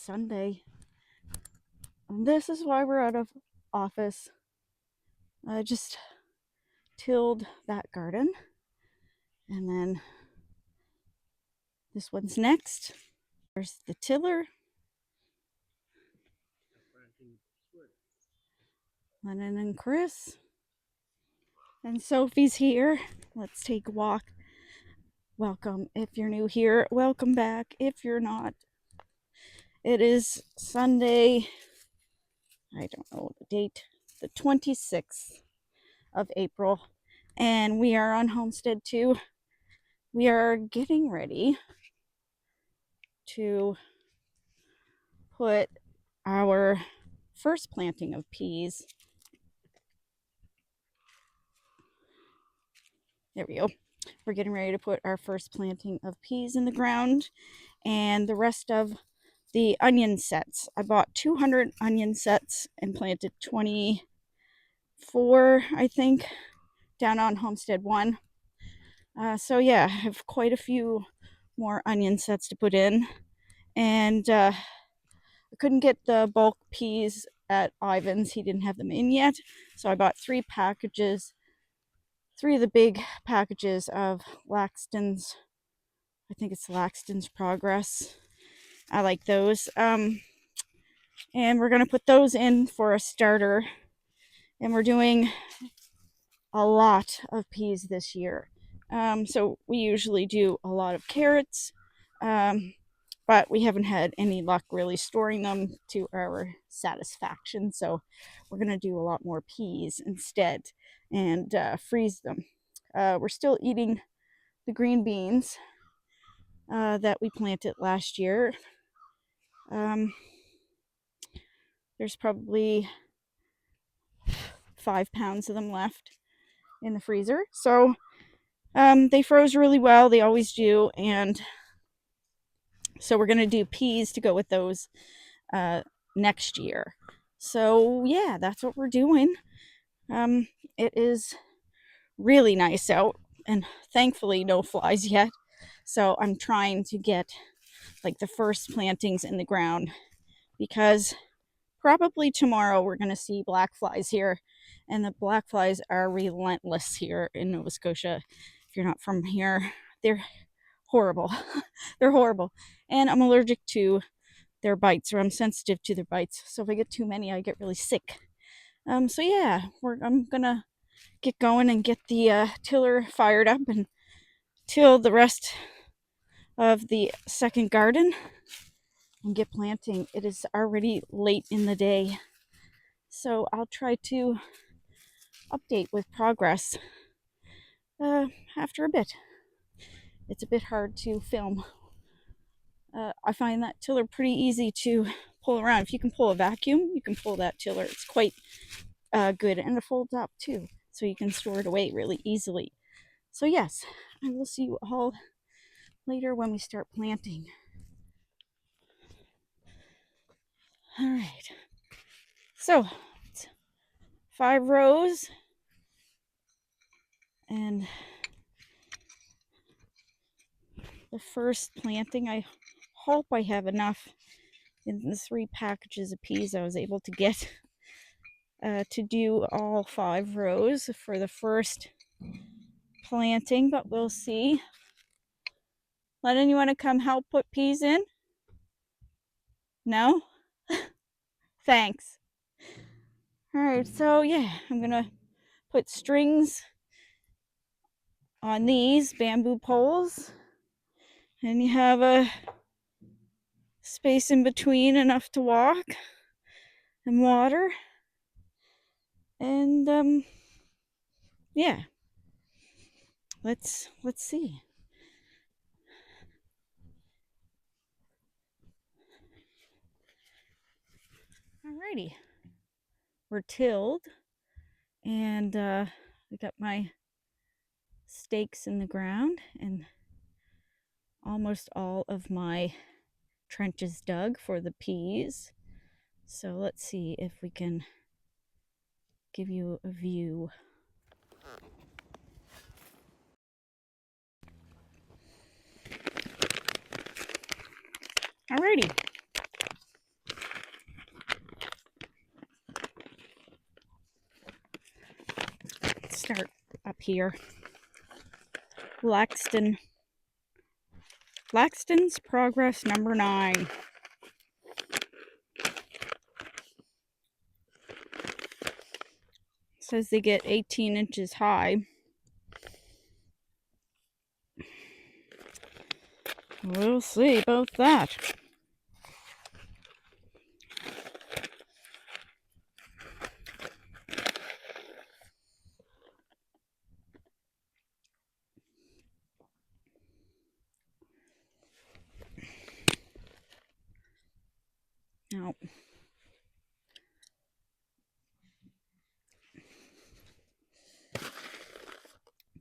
Sunday. And this is why we're out of office. I just tilled that garden. And then this one's next. There's the tiller. Lennon and Chris. And Sophie's here. Let's take a walk. Welcome if you're new here. Welcome back if you're not. It is Sunday, I don't know the date, the 26th of April, and we are on Homestead 2. We are getting ready to put our first planting of peas. There we go. We're getting ready to put our first planting of peas in the ground, and the rest of the onion sets. I bought 200 onion sets and planted 24, I think, down on Homestead 1. So yeah, I have quite a few more onion sets to put in. And I couldn't get the bulk peas at Ivan's. He didn't have them in yet. So I bought 3 packages, 3 of the big packages of Laxton's. I think it's Laxton's Progress. I like those. And we're going to put those in for a starter. And we're doing a lot of peas this year. So we usually do a lot of carrots, but we haven't had any luck really storing them to our satisfaction. So we're going to do a lot more peas instead and freeze them. We're still eating the green beans that we planted last year. There's probably 5 pounds of them left in the freezer. So they froze really well. They always do. And so we're going to do peas to go with those next year. So yeah, that's what we're doing. It is really nice out, and thankfully no flies yet. So I'm trying to get like the first plantings in the ground, because probably tomorrow we're going to see black flies here, and the black flies are relentless here in Nova Scotia. If you're not from here, they're horrible. They're horrible. And I'm allergic to their bites, or I'm sensitive to their bites. So if I get too many, I get really sick. So yeah, I'm gonna get going and get the tiller fired up and till the rest of the second garden and get planting. It is already late in the day, so I'll try to update with progress after a bit. It's a bit hard to film. I find that tiller pretty easy to pull around. If you can pull a vacuum, you can pull that tiller. It's quite good, and it folds up too, so you can store it away really easily. So yes, I will see you all later when we start planting. All right, so it's 5 rows, and the first planting, I hope I have enough in the 3 packages of peas I was able to get to do all 5 rows for the first planting, but we'll see. Lennon, you want to come help put peas in? No? Thanks. All right, so yeah, I'm gonna put strings on these bamboo poles, and you have a space in between enough to walk and water. And yeah, let's see. Alrighty, we're tilled, and I got my stakes in the ground, and almost all of my trenches dug for the peas. So let's see if we can give you a view. Alrighty, start up here. Laxton's progress number 9. Says they get 18 inches high. We'll see about that. Now,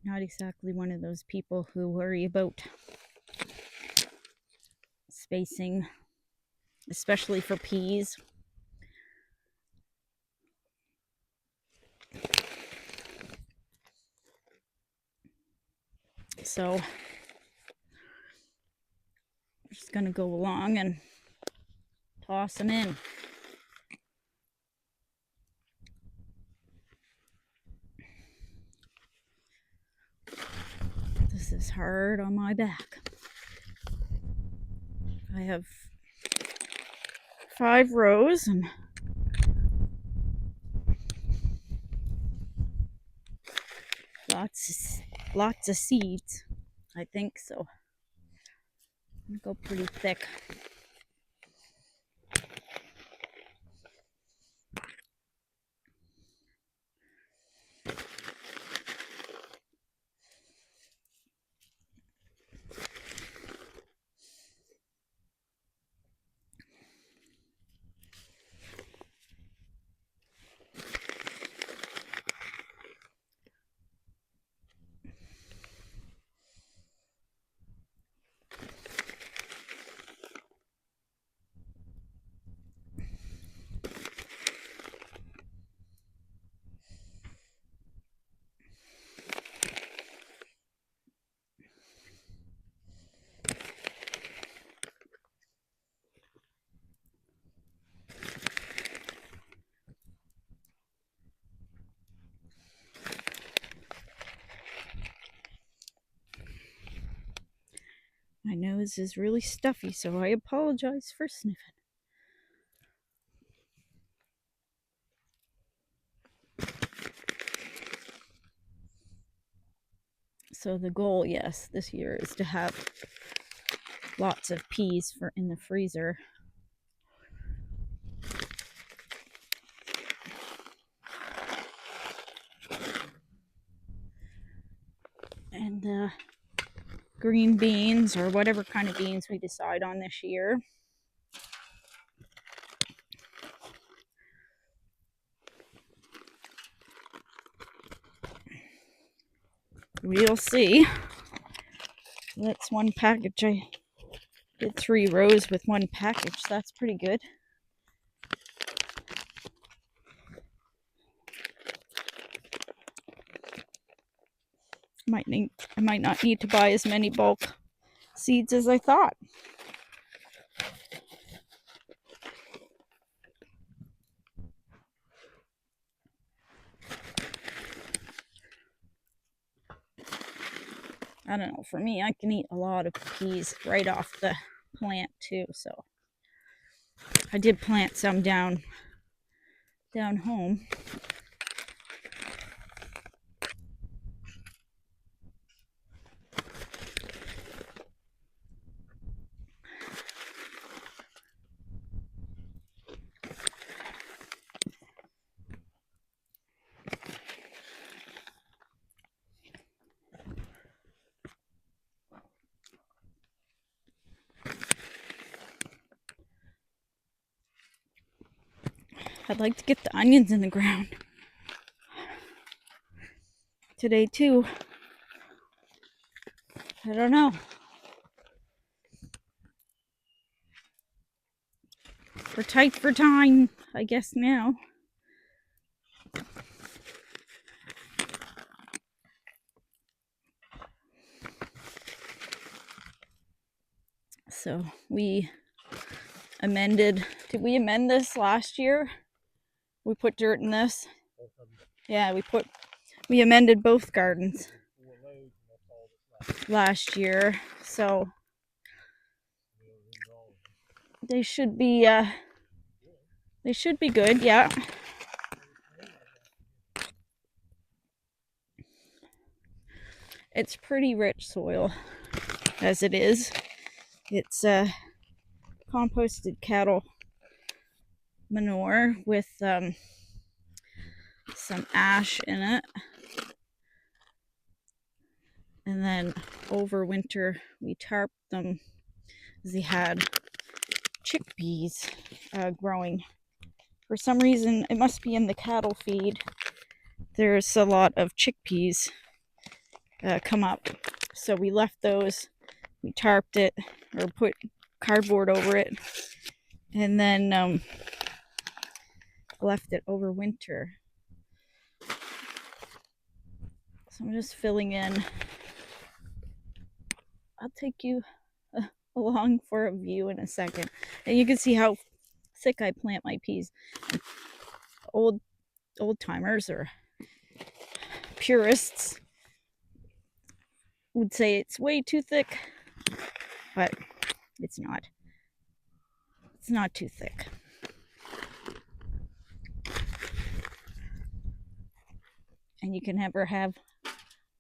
not exactly one of those people who worry about spacing, especially for peas. So I'm just going to go along and toss them in. This is hard on my back. I have 5 rows and lots of seeds, I think, so I'm gonna go pretty thick. My nose is really stuffy, so I apologize for sniffing. So the goal, yes, this year is to have lots of peas in the freezer. And green beans, or whatever kind of beans we decide on this year. We'll see. That's one package. I did 3 rows with one package. That's pretty good. I might not need to buy as many bulk seeds as I thought. I don't know, for me, I can eat a lot of peas right off the plant too, so I did plant some down home. I'd like to get the onions in the ground today too. I don't know. We're tight for time, I guess now. So we amended. Did we amend this last year? We put dirt in this. Yeah, we put We amended both gardens last year, so they should be good. Yeah. It's pretty rich soil as it is. It's composted cattle manure with some ash in it. And then over winter, we tarped them because they had chickpeas growing. For some reason, it must be in the cattle feed. There's a lot of chickpeas come up. So we left those, we tarped it, or put cardboard over it, and then left it over winter. So I'm just filling in. I'll take you along for a view in a second. And you can see how thick I plant my peas. Old timers or purists would say it's way too thick, but it's not. It's not too thick. And you can never have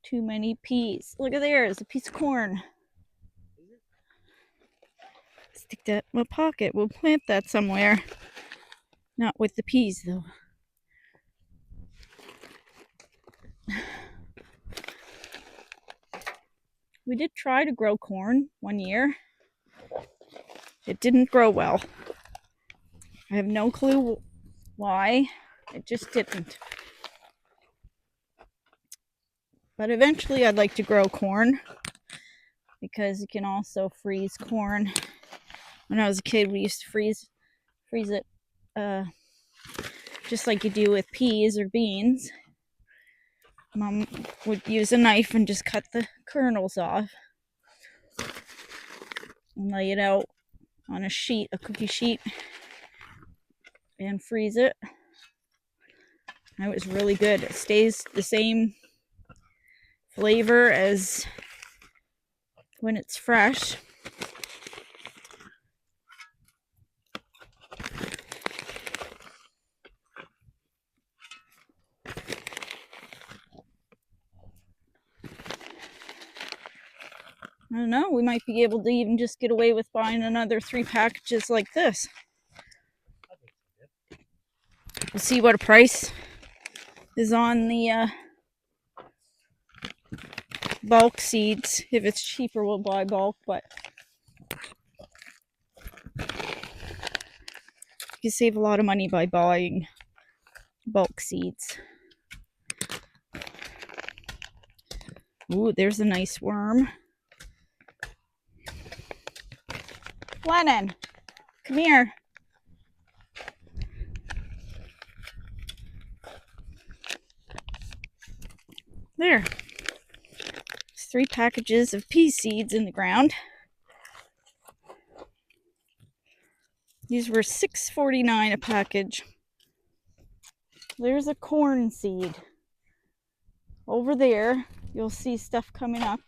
too many peas. Look at there's a piece of corn. Stick that in my pocket. We'll plant that somewhere. Not with the peas though. We did try to grow corn one year. It didn't grow well. I have no clue why. It just didn't. But eventually I'd like to grow corn because you can also freeze corn. When I was a kid, we used to freeze it just like you do with peas or beans. Mom would use a knife and just cut the kernels off and lay it out on a sheet, a cookie sheet, and freeze it. It was really good. It stays the same flavor as when it's fresh. I don't know, we might be able to even just get away with buying another 3 packages like this. We'll see what a price is on the bulk seeds. If it's cheaper, we'll buy bulk, but you can save a lot of money by buying bulk seeds. Ooh, there's a nice worm. Lennon, come here. There. There's 3 packages of pea seeds in the ground. These were $6.49 a package. There's a corn seed. Over there, you'll see stuff coming up.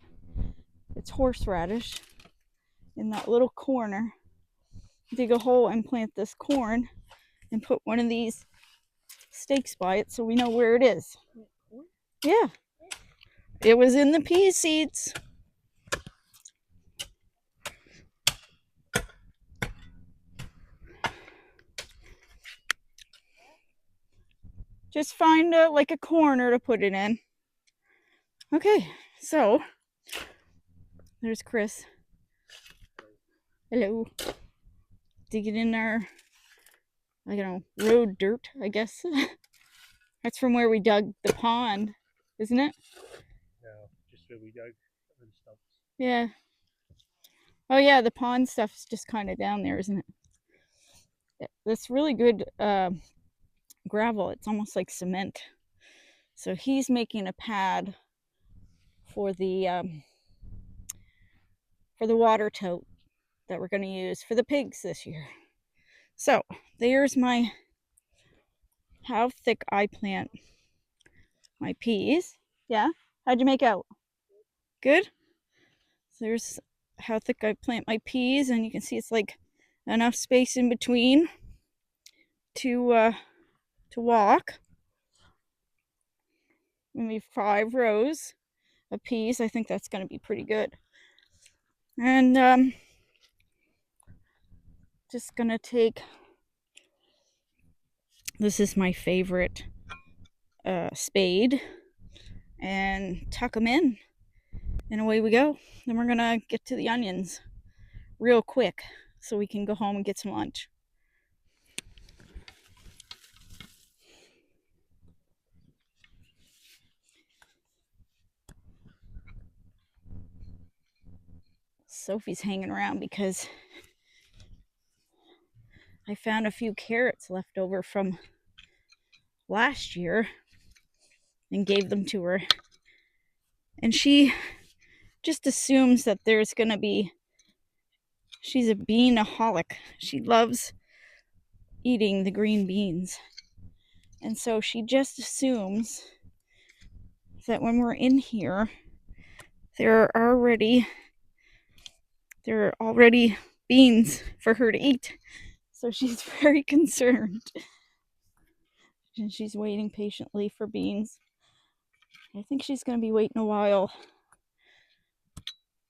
It's horseradish in that little corner. Dig a hole and plant this corn and put one of these stakes by it so we know where it is. Yeah. It was in the pea seeds. Just find like a corner to put it in. Okay, so there's Chris. Hello. Digging in our, I don't know, road dirt, I guess. That's from where we dug the pond, isn't it? No, just where we dug the stumps. Yeah. Oh yeah, the pond stuff's just kind of down there, isn't it? That's really good gravel. It's almost like cement. So he's making a pad for the water tote that we're going to use for the pigs this year. So there's my how thick I plant my peas. Yeah? How'd you make out? Good? So there's how thick I plant my peas, and you can see it's like enough space in between to walk. Maybe 5 rows of peas. I think that's going to be pretty good. And just going to take, this is my favorite spade, and tuck them in. And away we go. Then we're going to get to the onions real quick so we can go home and get some lunch. Sophie's hanging around because I found a few carrots left over from last year and gave them to her. And she just assumes that there's going to be, she's a beanaholic. She loves eating the green beans. And so she just assumes that when we're in here, there are already beans for her to eat. So she's very concerned. And she's waiting patiently for beans. I think she's going to be waiting a while.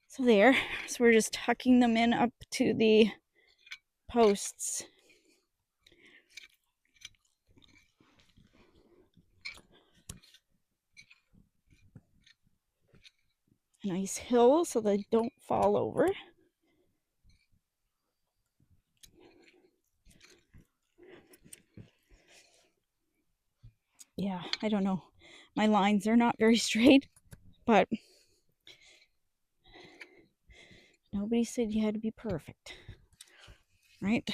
So there. So we're just tucking them in up to the posts. A nice hill so they don't fall over. Yeah, I don't know. My lines are not very straight, but nobody said you had to be perfect, right?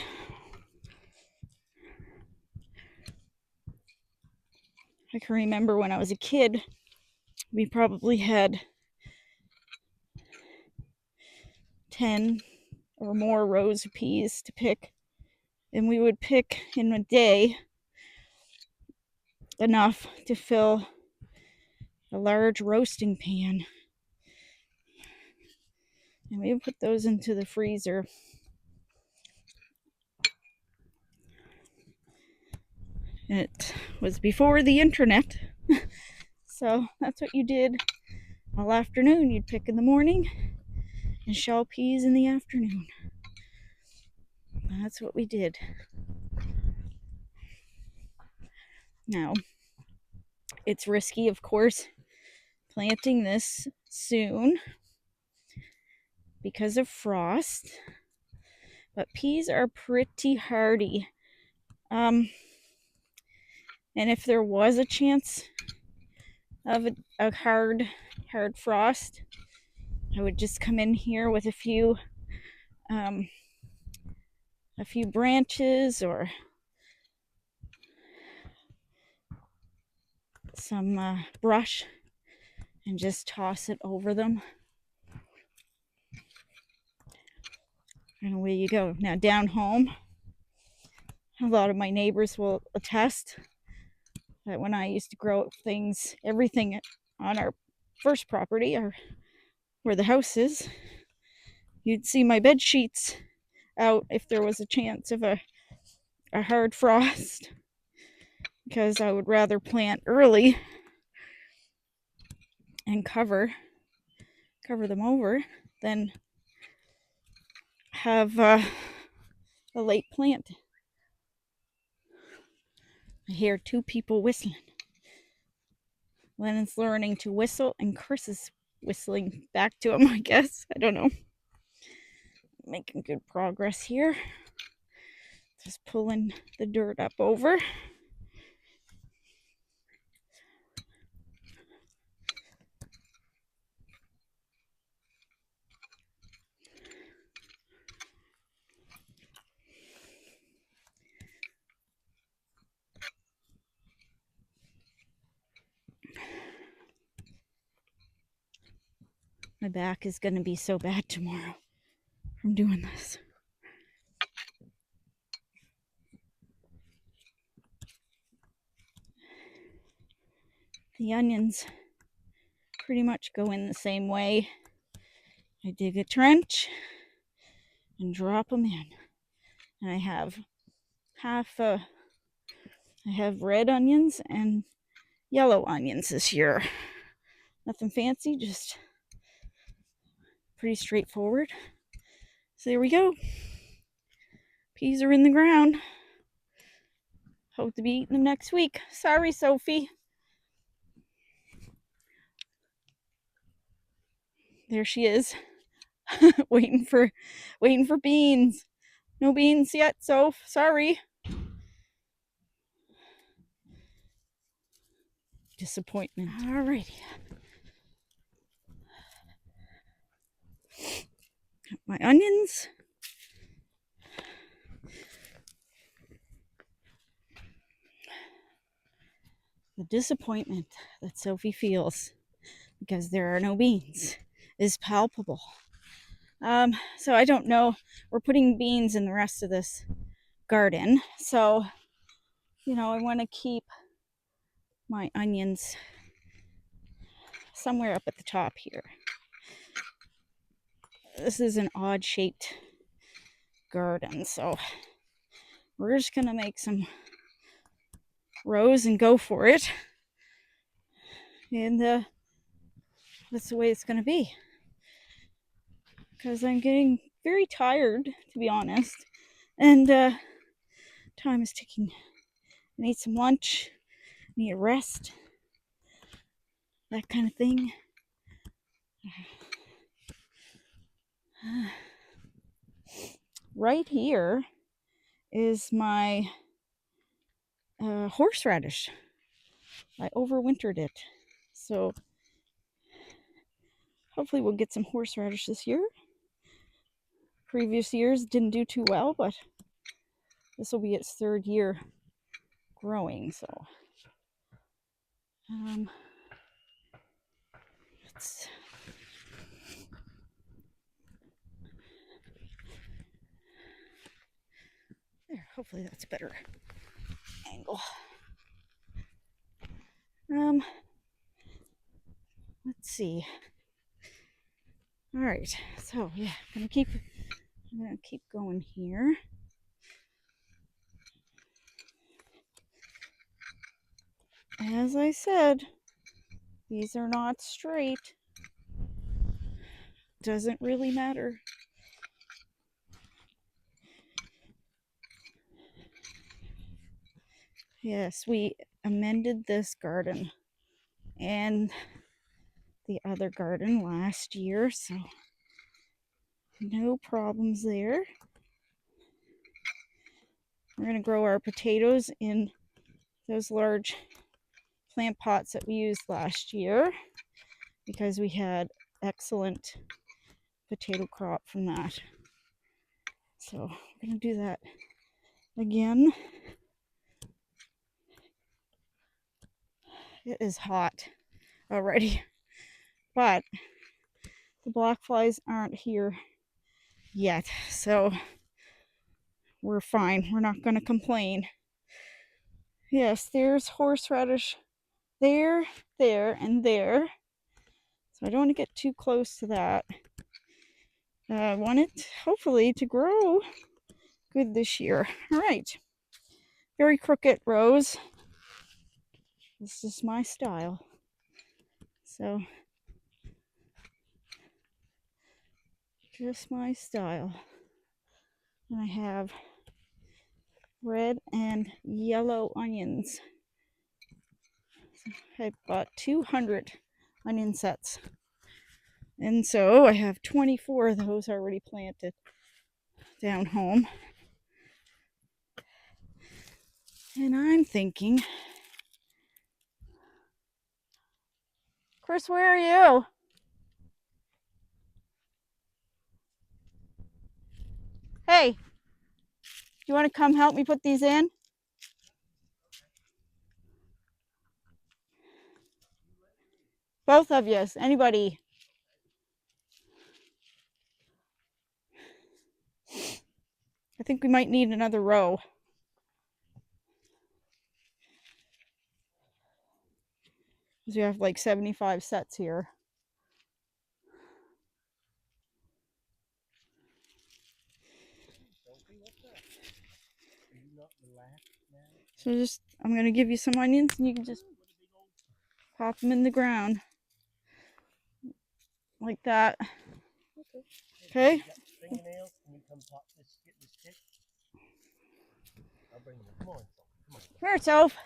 I can remember when I was a kid, we probably had 10 or more rows of peas to pick, and we would pick in a day enough to fill a large roasting pan. And we would put those into the freezer. And it was before the internet. So that's what you did all afternoon. You'd pick in the morning and shell peas in the afternoon. That's what we did. Now, it's risky, of course, planting this soon because of frost, but peas are pretty hardy. And if there was a chance of a hard frost, I would just come in here with a few branches or some brush and just toss it over them. And away you go. Now down home, a lot of my neighbors will attest that when I used to grow things, everything on our first property, where the house is, you'd see my bed sheets out if there was a chance of a hard frost, because I would rather plant early and cover them over than have a late plant. I hear 2 people whistling. Lennon's learning to whistle, and Chris is whistling back to him, I guess. I don't know. Making good progress here. Just pulling the dirt up over. My back is going to be so bad tomorrow from doing this. the onions pretty much go in the same way. I dig a trench and drop them in. And I have I have red onions and yellow onions this year. Nothing fancy, just pretty straightforward. So there we go. Peas are in the ground. Hope to be eating them next week. Sorry, Sophie. There she is. waiting for beans. No beans yet, Soph. Sorry. Disappointment. Alrighty. Got my onions. The disappointment that Sophie feels because there are no beans is palpable. So I don't know. We're putting beans in the rest of this garden. So, I want to keep my onions somewhere up at the top here. This is an odd shaped garden, so we're just gonna make some rows and go for it. And that's the way it's gonna be. Because I'm getting very tired, to be honest. And time is ticking. I need some lunch, I need a rest, that kind of thing. Right here is my horseradish. I overwintered it. So hopefully we'll get some horseradish this year. Previous years didn't do too well, but this will be its third year growing. So let's there. Hopefully that's a better angle. Let's see. All right, so yeah, I'm gonna keep going here. As I said, these are not straight. Doesn't really matter. Yes, we amended this garden and the other garden last year, so no problems there. We're going to grow our potatoes in those large plant pots that we used last year because we had excellent potato crop from that. So we're going to do that again. It is hot already, but the black flies aren't here yet, so we're fine. We're not going to complain. Yes, there's horseradish there, and there. So I don't want to get too close to that. I want it hopefully to grow good this year. All right. Very crooked rows. This is my style. So just my style. And I have red and yellow onions. I bought 200 onion sets. And so I have 24 of those already planted down home. And I'm thinking, Chris, where are you? Hey, do you want to come help me put these in? Both of you, anybody? I think we might need another row. because we have like 75 sets here. Sophie, what's that? Are you not relaxed now? So just, I'm going to give you some onions and you can just pop them in the ground. Like that. Okay. You got fingernails? Can you come pop this, get this stick? I'll bring them. Come on, Sophie. Come on. Where it's Elf?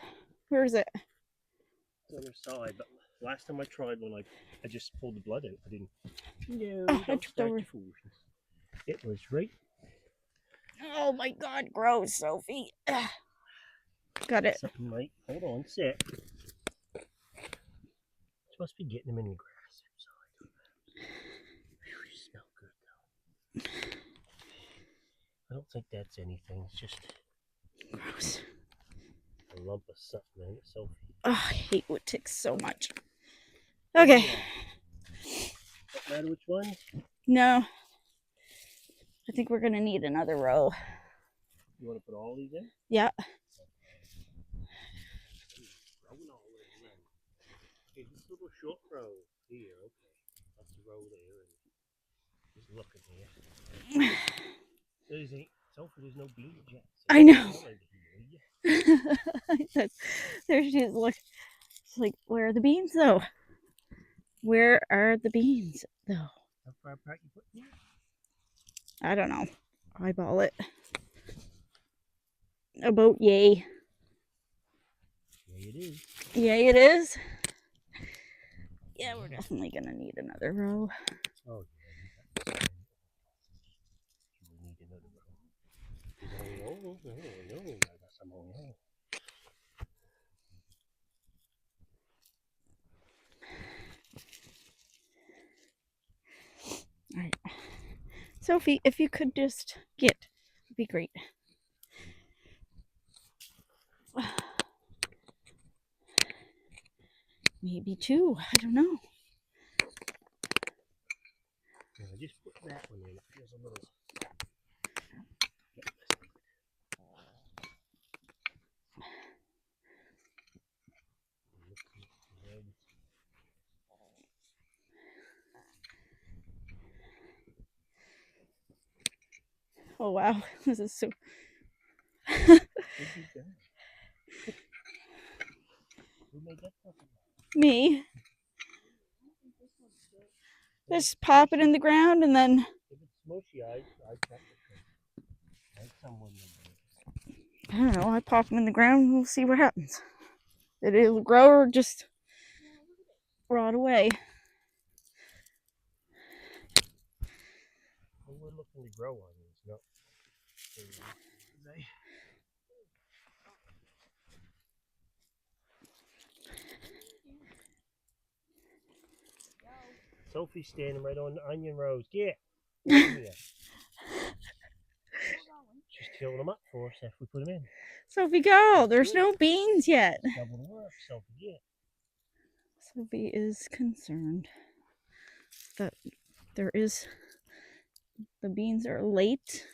Where is it? It's on her side, but last time I tried one, I just pulled the blood out. I didn't. No, Oh, I don't tripped start over. your foolishness. It was right. Oh my God, gross, Sophie. Got it. Something right. Hold on, sit. Supposed to be getting them in the grass outside. Whew, you smell good though. I don't think that's anything. It's just Gross. a lump of something in it, Sophie. Oh, I hate wood ticks so much. Okay. Don't matter which one. No. I think we're gonna need another row. You want to put all these in? Yeah. Okay, this little short row here. Okay, that's the row there. And just looking here. Sophie, there's no beans yet. So I know. Here, There she is. Look. It's like, where are the beans though? Where are the beans though? How far apart you put here? I don't know. Eyeball it. About yay. Yeah, it is. Yay, it is. Yeah, we're definitely gonna need another row. Oh, yeah. We need another row. No, I got some more. All right. Sophie, if you could just get, it'd be great. Maybe two. I don't know. Yeah, just put that one in. It feels a little. Oh wow, this is so. Who made that stuff? Me. Just pop it in the ground and then. If it's smushy, I check it. Like someone I don't know. I pop them in the ground and we'll see what happens. It'll grow or just rot away. well, we're looking to grow onions, not. Sophie's standing right on the onion rows. Get over here. She's tilling them up for us if we put them in. Sophie, go. There's no beans yet. Double the work, Sophie. Get. Sophie is concerned that there is. The beans are late.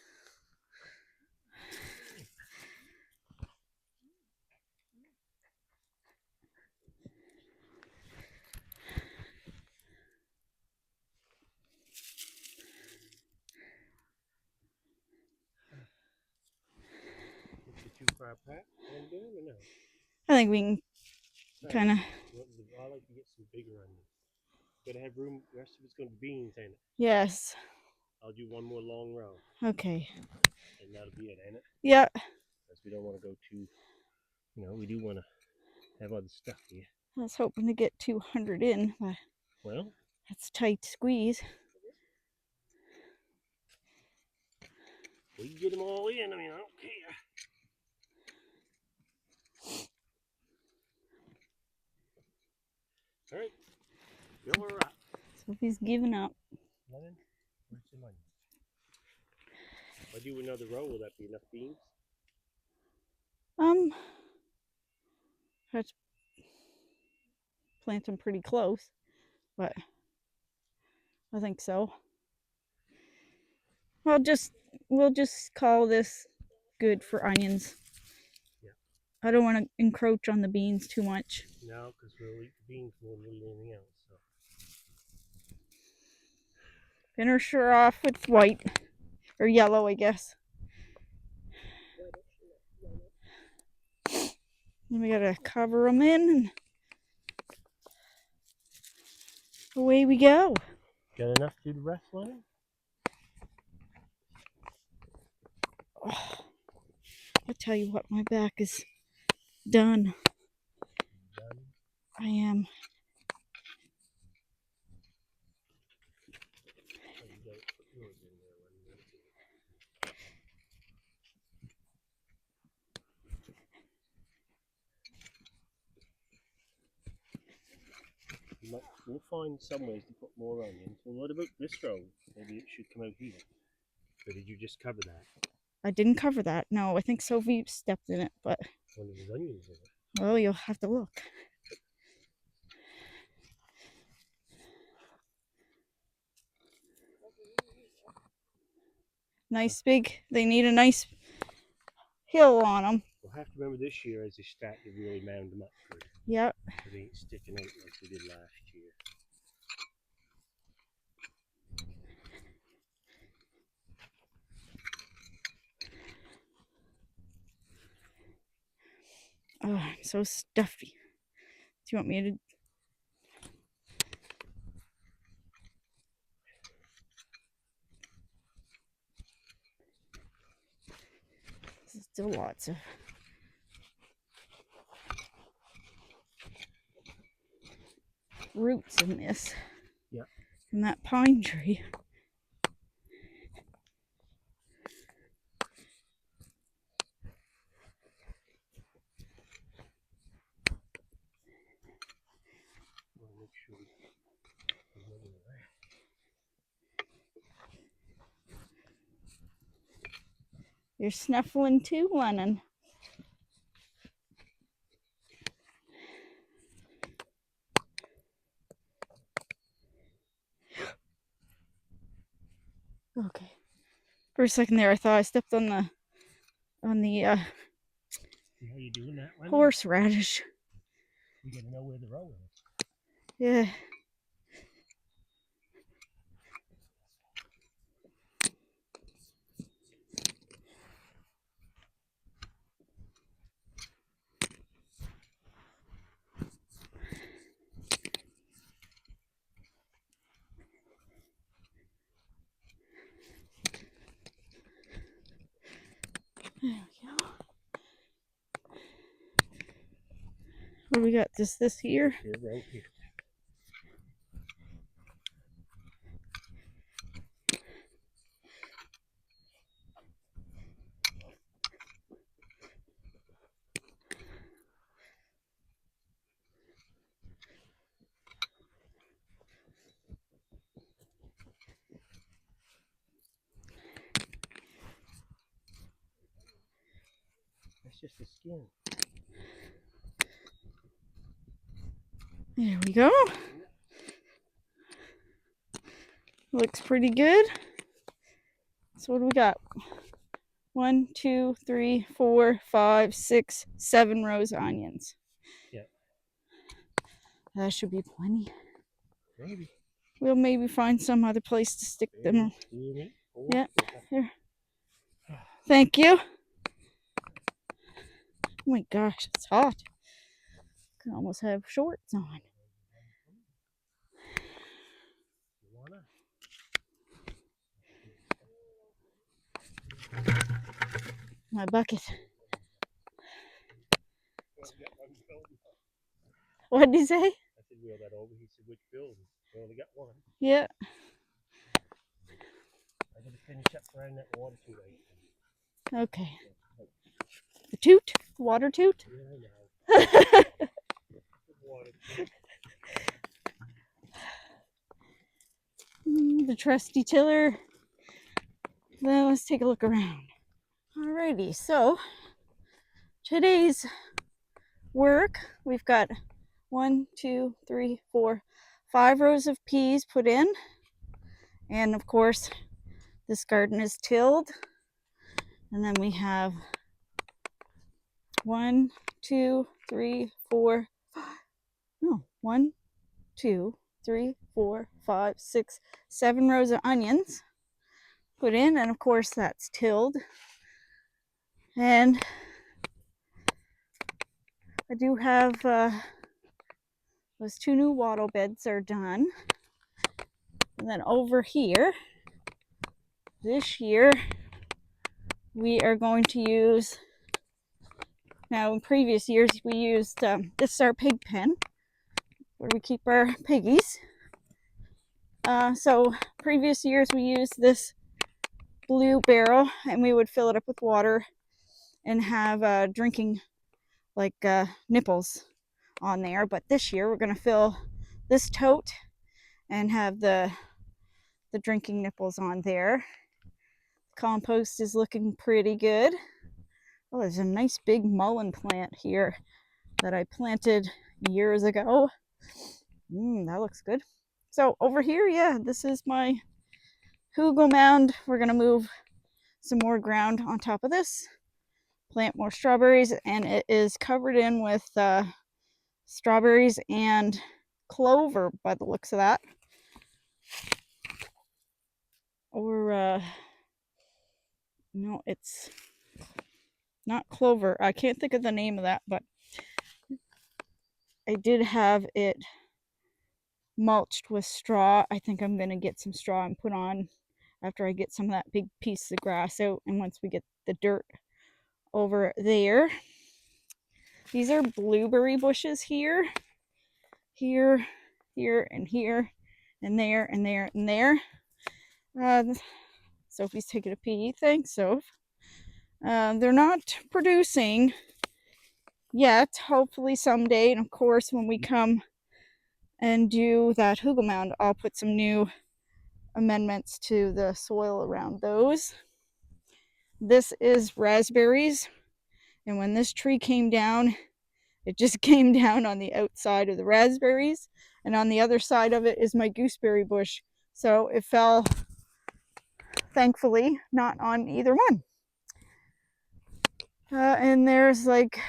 Too far apart? What doing or no? I think we can kind of. I like to get some bigger onions. Gotta have room. The rest of it's gonna be beans, ain't it? Yes. I'll do one more long row. Okay. And that'll be it, ain't it? Yeah. Because we don't want to go too. We do want to have other stuff here. I was hoping to get 200 in, but well, that's tight squeeze. We can get them all in. I mean, I don't care. All right. Fill her up. Sophie's giving up. Lemon? Where's the lemon? If I do another row, will that be enough beans? Let's plant them pretty close, but I think so. We'll just call this good for onions. Yeah. I don't want to encroach on the beans too much. No, because we'll eat the beans more than we'll eat anything else. So. Finish her off with white or yellow, I guess. Then we gotta cover them in, and away we go. Got enough to do the rest, Lennon? Oh, I'll tell you what, my back is done. Done. I am. Oh, you gotta put yours in there, Lennon. We'll find some ways to put more onions. Well, what about this row? Maybe it should come out here. Or did you just cover that? I didn't cover that. No, I think Sophie stepped in it, but I wonder if there's onions in it. well, you'll have to look. Nice big. They need a nice hill on them. We'll have to remember this year as they start to really mound them up good. Yep. So they ain't sticking out like they did last year. Oh, I'm so stuffy. Do you want me to? There's still lots of roots in this. Yeah. In that pine tree. We'll make sure there's nothing there. You're snuffling too, Lennon. Okay. For a second there, I thought I stepped on the See how you doing that, Lennon? horseradish. You gotta know where the row is. Yeah. There we go. What do we got? This here? Here, row here. That's just the skin. There we go. Looks pretty good. So what do we got? 1, 2, 3, 4, 5, 6, 7 rows of onions. Yeah. That should be plenty. Maybe. We'll maybe find some other place to stick them. Yeah, here. Thank you. Oh my gosh, it's hot. Can almost have shorts on. My bucket. What did he say? I said wheel that over. He said which building? We only got one. Yeah. I gotta finish up around that water too late. Okay. The toot? The water toot? Yeah, I know. Water toot. The trusty tiller. Then let's take a look around. Alrighty, so today's work, we've got 1, 2, 3, 4, 5 rows of peas put in. And of course, this garden is tilled. And then we have 1, 2, 3, 4, 5. No, 1, 2, 3, 4, 5, 6, 7 rows of onions put in, and of course that's tilled. And I do have those 2 new wattle beds are done. And then over here, this year, we are going to use, now in previous years we used, this is our pig pen where we keep our piggies. So previous years we used this blue barrel and we would fill it up with water and have drinking like nipples on there. But this year we're going to fill this tote and have the drinking nipples on there. Compost is looking pretty good. Oh, there's a nice big mullein plant here that I planted years ago. That looks good. So over here, yeah, this is my hugel mound. We're gonna move some more ground on top of this, plant more strawberries, and it is covered in with strawberries and clover by the looks of that. Or no, it's not clover. I can't think of the name of that, but I did have it mulched with straw. I think I'm gonna get some straw and put on after I get some of that big piece of grass out, and once we get the dirt over there. These are blueberry bushes here, here, here, and here, and there, and there, and there. Sophie's taking a pee. Thanks, Soph. They're not producing yet. Hopefully someday, and of course when we come and do that hugel mound, I'll put some new amendments to the soil around those. This is raspberries, and when this tree came down, it just came down on the outside of the raspberries, and on the other side of it is my gooseberry bush, so it fell, thankfully, not on either one. And there's like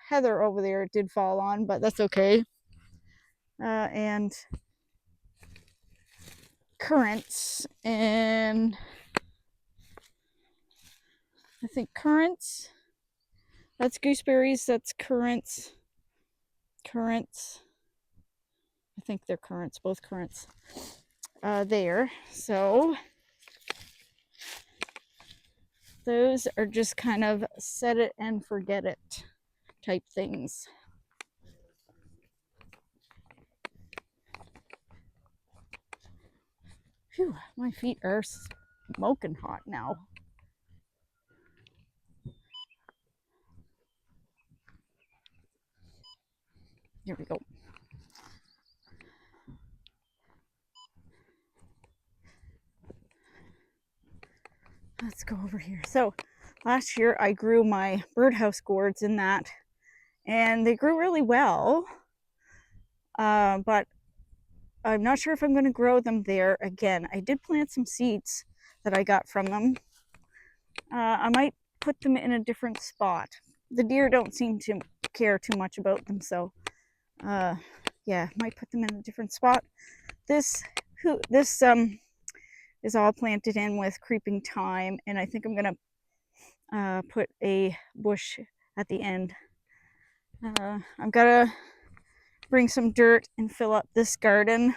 heather over there it did fall on, but that's okay. And currants, and I think currants, that's gooseberries, that's currants, I think they're currants, both currants there. So those are just kind of set it and forget it type things. Phew, my feet are smoking hot now. Here we go. Let's go over here. So last year I grew my birdhouse gourds in that, and they grew really well. But I'm not sure if I'm going to grow them there again. I did plant some seeds that I got from them. I might put them in a different spot. The deer don't seem to care too much about them, so yeah, might put them in a different spot. This is all planted in with creeping thyme, and I think I'm gonna put a bush at the end. I've got to bring some dirt and fill up this garden.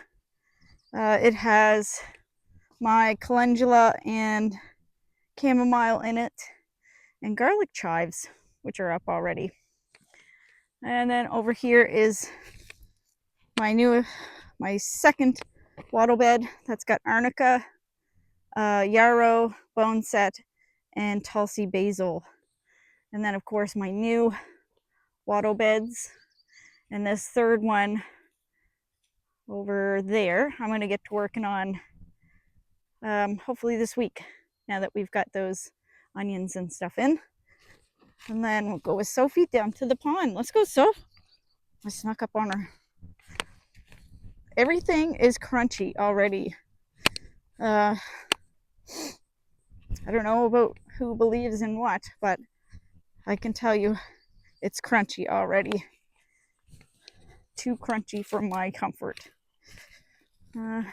It has my calendula and chamomile in it, and garlic chives, which are up already. And then over here is my second wattle bed that's got arnica, yarrow, boneset, and Tulsi basil. And then of course my new wattle beds, and this third one over there I'm going to get to working on hopefully this week, now that we've got those onions and stuff in. And then we'll go with Sophie down to the pond. Let's go, Soph. I snuck up on her. Everything is crunchy already. I don't know about who believes in what, but I can tell you It's crunchy already. Too crunchy for my comfort. And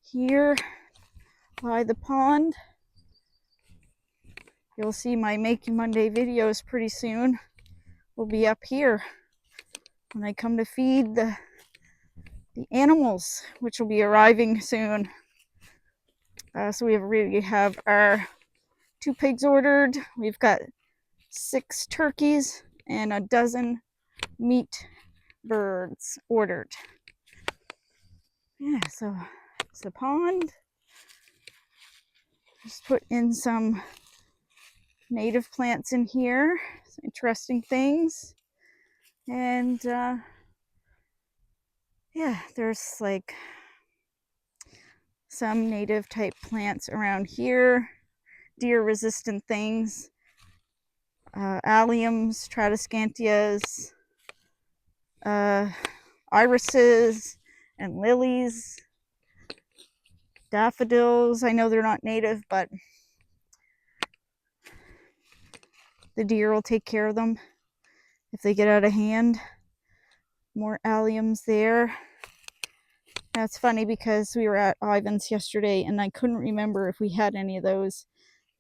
here by the pond, you'll see my Making Monday videos pretty soon. Will be up here when I come to feed the animals, which will be arriving soon. So we already have our 2 pigs ordered. We've got 6 turkeys and a dozen meat birds ordered. Yeah, so it's the pond. Just put in some native plants in here, some interesting things. And yeah, there's like some native type plants around here, deer resistant things, alliums, tradescantias, irises, and lilies, daffodils. I know they're not native, but the deer will take care of them if they get out of hand. More alliums there. That's funny because we were at Ivan's yesterday and I couldn't remember if we had any of those.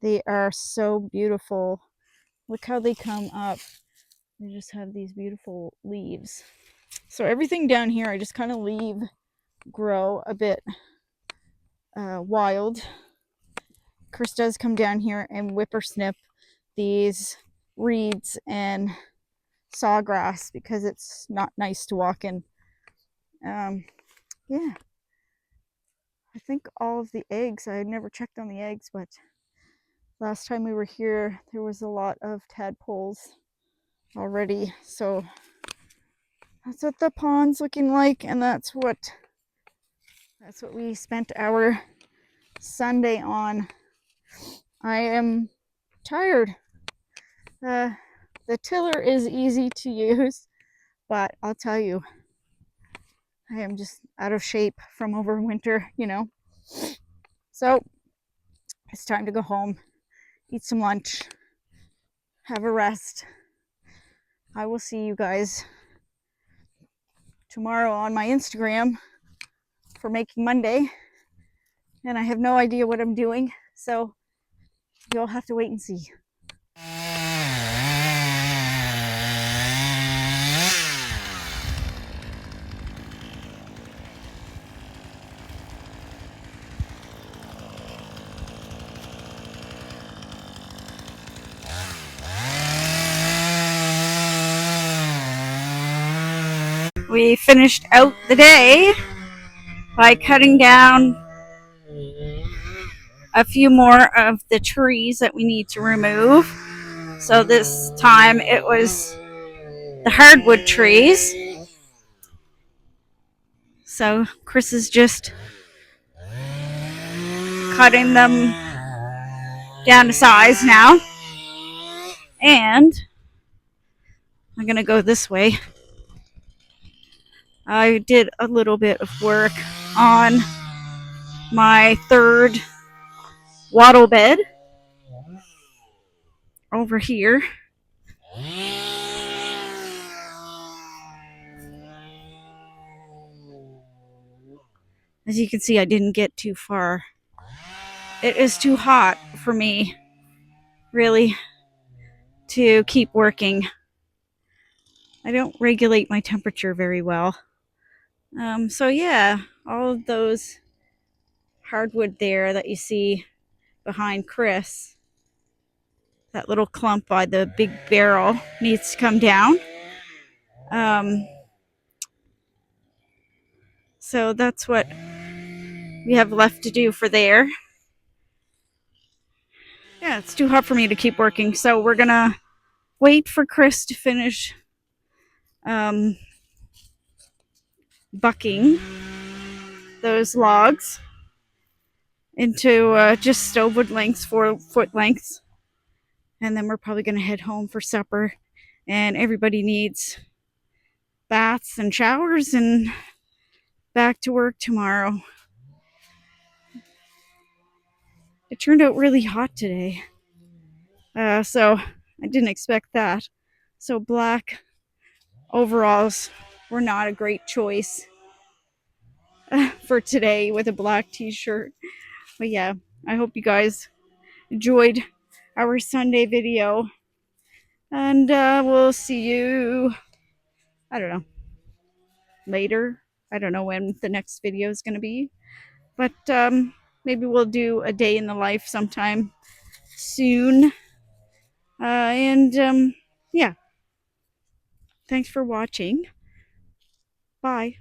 They are so beautiful. Look how they come up. They just have these beautiful leaves. So everything down here I just kind of leave grow a bit wild. Chris does come down here and whippersnip these reeds and sawgrass because it's not nice to walk in. Yeah, I think all of the eggs, I had never checked on the eggs, but last time we were here there was a lot of tadpoles already. So that's what the pond's looking like, and that's what we spent our Sunday on. I am tired. The tiller is easy to use, but I'll tell you, I am just out of shape from over winter, So it's time to go home, eat some lunch, have a rest. I will see you guys tomorrow on my Instagram for Making Monday. And I have no idea what I'm doing, so you'll have to wait and see. We finished out the day by cutting down a few more of the trees that we need to remove. So this time it was the hardwood trees. So Chris is just cutting them down to size now. And I'm going to go this way. I did a little bit of work on my 3rd wattle bed over here. As you can see, I didn't get too far. It is too hot for me, really, to keep working. I don't regulate my temperature very well. So yeah, all of those hardwood there that you see behind Chris, that little clump by the big barrel, needs to come down. So that's what we have left to do for there. Yeah, it's too hot for me to keep working, so we're gonna wait for Chris to finish bucking those logs into just stovewood lengths, 4-foot lengths, and then we're probably gonna head home for supper. And everybody needs baths and showers and back to work tomorrow. It turned out really hot today. So I didn't expect that. So black overalls were not a great choice for today with a black t-shirt. But yeah, I hope you guys enjoyed our Sunday video. And we'll see you, I don't know, later. I don't know when the next video is going to be. But maybe we'll do a day in the life sometime soon. And yeah, thanks for watching. Bye.